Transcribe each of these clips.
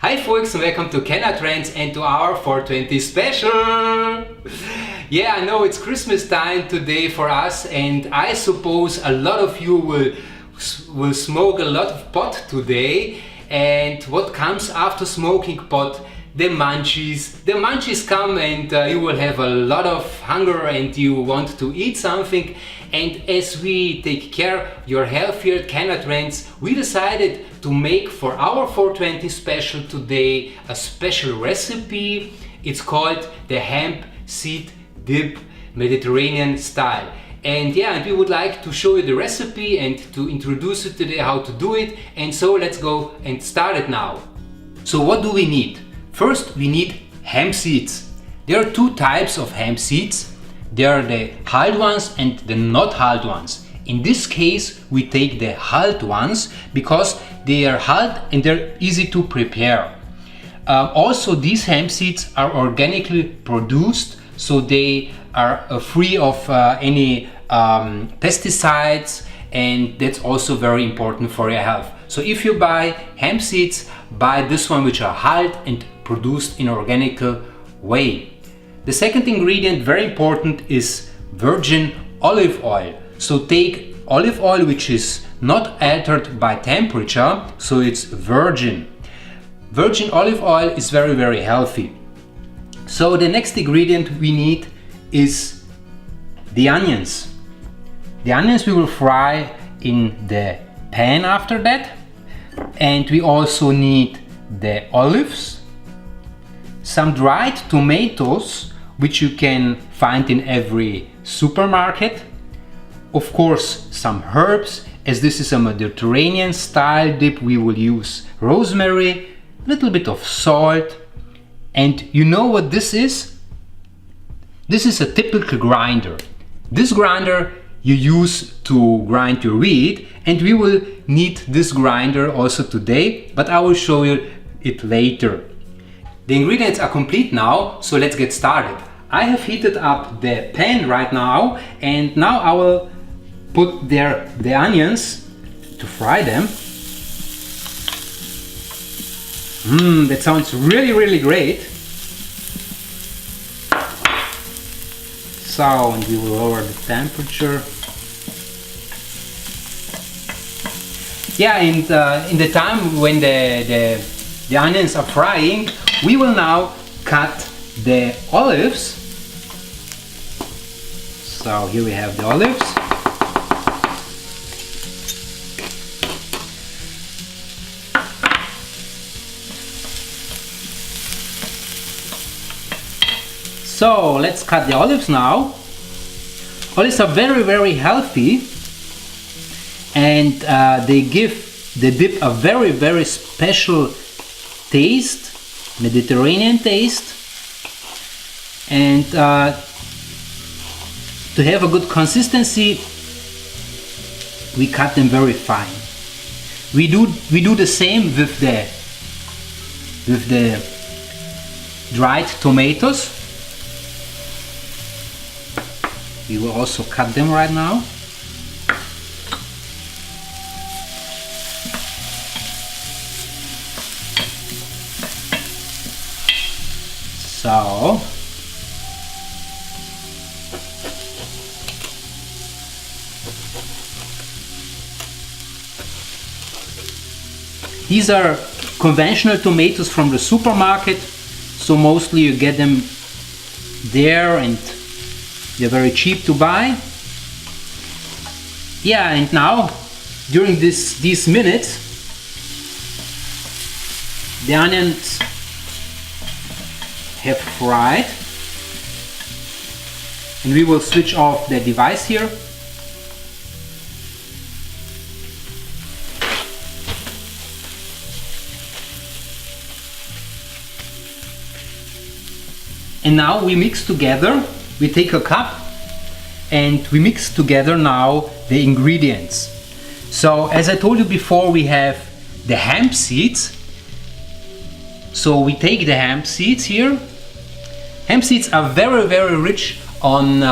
Hi folks, and welcome to Canna Trends and to our 420 special! Yeah, I know it's Christmas time today for us, and I suppose a lot of you will smoke a lot of pot today. And what comes after smoking pot? The munchies. The munchies come, and you will have a lot of hunger and you want to eat something. And as we take care of your health here at Canna Trends, we decided to make for our 420 special today a special recipe. It's called the hemp seed dip Mediterranean style. And yeah, we would like to show you the recipe and to introduce it today, how to do it. And so let's go and start it now. So what do we need? First, we need hemp seeds. There are two types of hemp seeds. There are the hulled ones and the not hulled ones. In this case, we take the hulled ones because they are hulled and they're easy to prepare. Also, these hemp seeds are organically produced, so they are free of any pesticides, and that's also very important for your health. So if you buy hemp seeds, buy this one which are hulled and produced in an organic way. The second ingredient, very important, is virgin olive oil. So take olive oil which is not altered by temperature, so it's virgin. Virgin olive oil is very healthy. So the next ingredient we need is the onions. The onions we will fry in the pan after that. And we also need the olives, some dried tomatoes, which you can find in every supermarket. Of course, some herbs, as this is a Mediterranean style dip, we will use rosemary, a little bit of salt. And you know what this is? This is a typical grinder. This grinder you use to grind your wheat, and we will need this grinder also today, but I will show you it later. The ingredients are complete now, so let's get started. I have heated up the pan right now, and now I will put there the onions to fry them. That sounds really great. So, and we will lower the temperature. Yeah, and in the time when the onions are frying, we will now cut the olives. So here we have the olives. So let's cut the olives now. Olives are very healthy, and they give the dip a very special taste, Mediterranean taste. And to have a good consistency, we cut them very fine. We do the same with the dried tomatoes. We will also cut them right now. So these are conventional tomatoes from the supermarket, so mostly you get them there and they're very cheap to buy. Yeah, and now during these minutes the onions have fried, and we will switch off the device here. And now we mix together. We take a cup and we mix together now the ingredients. So as I told you before, we have the hemp seeds. So we take the hemp seeds here. Hemp seeds are very rich on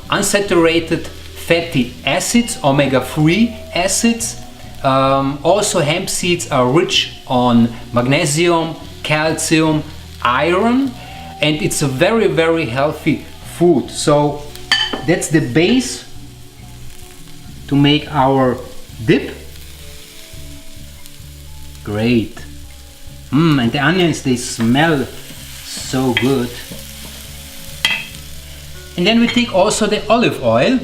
unsaturated fatty acids, omega-3 acids. Also hemp seeds are rich on magnesium, calcium, iron, and it's a very, very healthy food. So that's the base to make our dip. Great. And the onions, they smell so good. And then we take also the olive oil,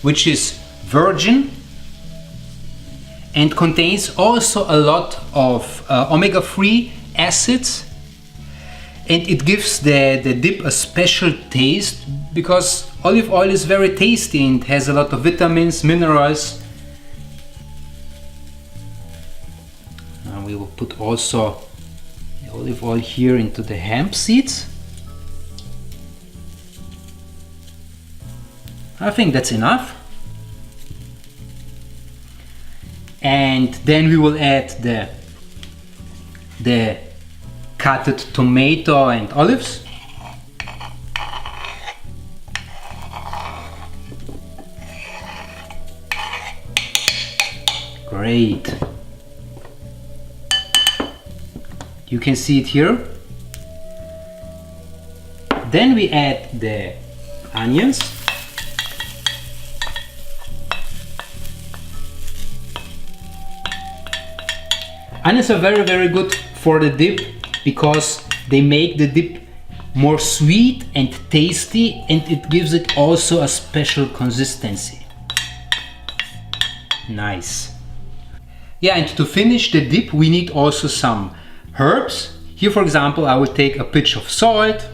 which is virgin and contains also a lot of omega-3 acids, and it gives the dip a special taste because olive oil is very tasty and has a lot of vitamins, minerals. Now we will put also the olive oil here into the hemp seeds. I think that's enough. And then we will add the cutted tomato and olives. Great. You can see it here. Then we add the onions. Onions are very, very good for the dip because they make the dip more sweet and tasty, and it gives it also a special consistency. Nice. Yeah, and to finish the dip we need also some herbs. Here, for example, I will take a pinch of salt.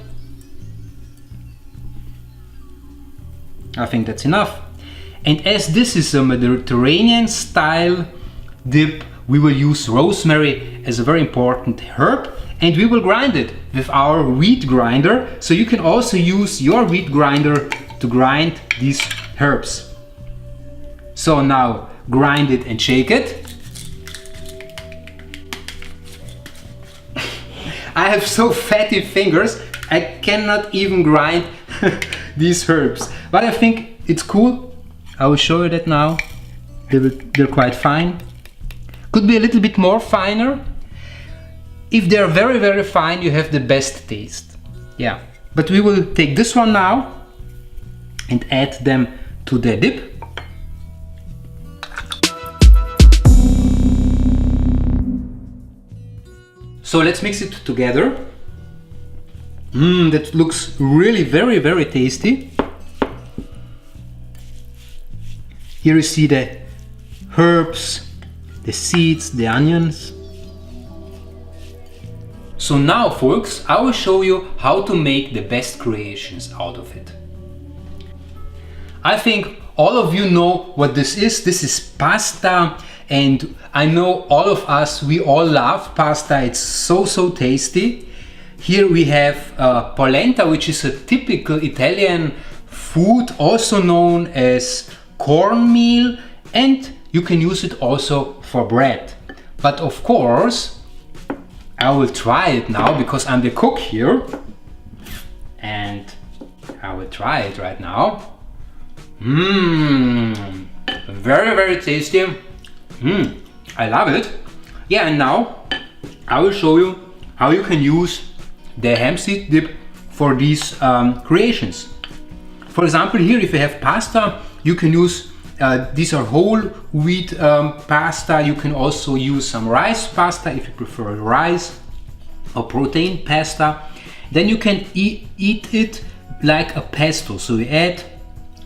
I think that's enough. And as this is a Mediterranean style dip, we will use rosemary as a very important herb, and we will grind it with our wheat grinder. So you can also use your wheat grinder to grind these herbs. So now grind it and shake it. I have so fatty fingers, I cannot even grind these herbs. But I think it's cool. I will show you that now. They're quite fine. Could be a little bit more finer. If they're very, very fine, you have the best taste. Yeah, but we will take this one now and add them to the dip. So let's mix it together. That looks really very, very tasty. Here you see the herbs, the seeds, the onions. So now, folks, I will show you how to make the best creations out of it. I think all of you know what this is. This is pasta, and I know all of us, we all love pasta. It's so, so tasty. Here we have polenta, which is a typical Italian food, also known as cornmeal, and you can use it also for bread. But of course, I will try it now because I'm the cook here, and I will try it right now. Very, very tasty. I love it. Yeah, and now I will show you how you can use the hemp seed dip for these creations. For example, here if you have pasta, you can use these are whole wheat pasta. You can also use some rice pasta if you prefer rice, or protein pasta. Then you can eat it like a pesto. So we add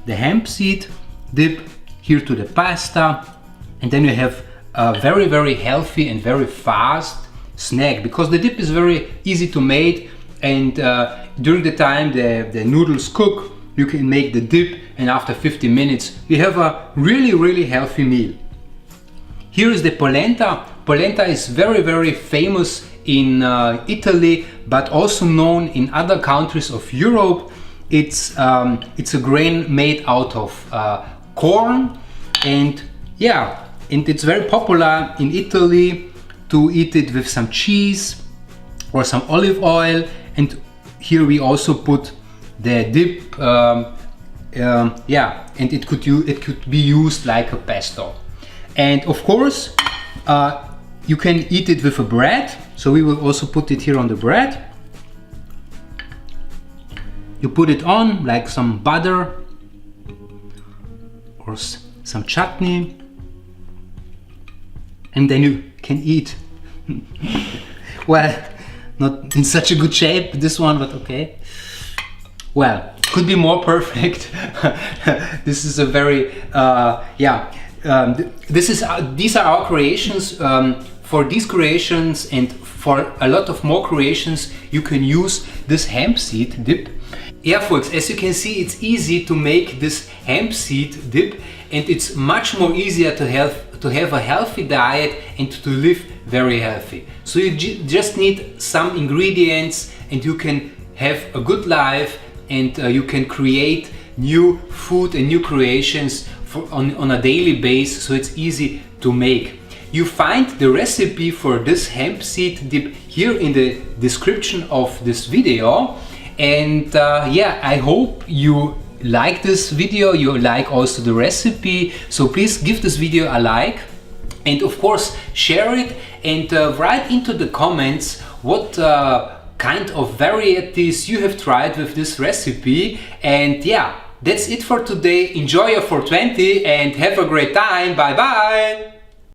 the hemp seed dip here to the pasta, and then you have a very, very healthy and very fast snack, because the dip is very easy to make, and during the time the noodles cook, you can make the dip, and after 15 minutes you have a really, really healthy meal. Here is the polenta. Polenta is very, very famous in Italy, but also known in other countries of Europe. It's a grain made out of corn, and yeah, and it's very popular in Italy to eat it with some cheese or some olive oil. And here we also put the dip, yeah, and it could be used like a pesto. And of course, You can eat it with a bread, so we will also put it here on the bread. You put it on like some butter or some chutney, and then you can eat. Well, not in such a good shape, this one, but okay. Well, could be more perfect. This is a very, these are our creations. For these creations and for a lot of more creations, you can use this hemp seed dip. Yeah, folks, as you can see, it's easy to make this hemp seed dip, and it's much more easier to have a healthy diet and to live very healthy. So you just need some ingredients and you can have a good life, and you can create new food and new creations on a daily basis, so it's easy to make. You find the recipe for this hemp seed dip here in the description of this video. And yeah, I hope you like this video, you like also the recipe, so please give this video a like, and of course share it, and write into the comments what kind of varieties you have tried with this recipe. And yeah, that's it for today. Enjoy your 420 and have a great time. Bye bye.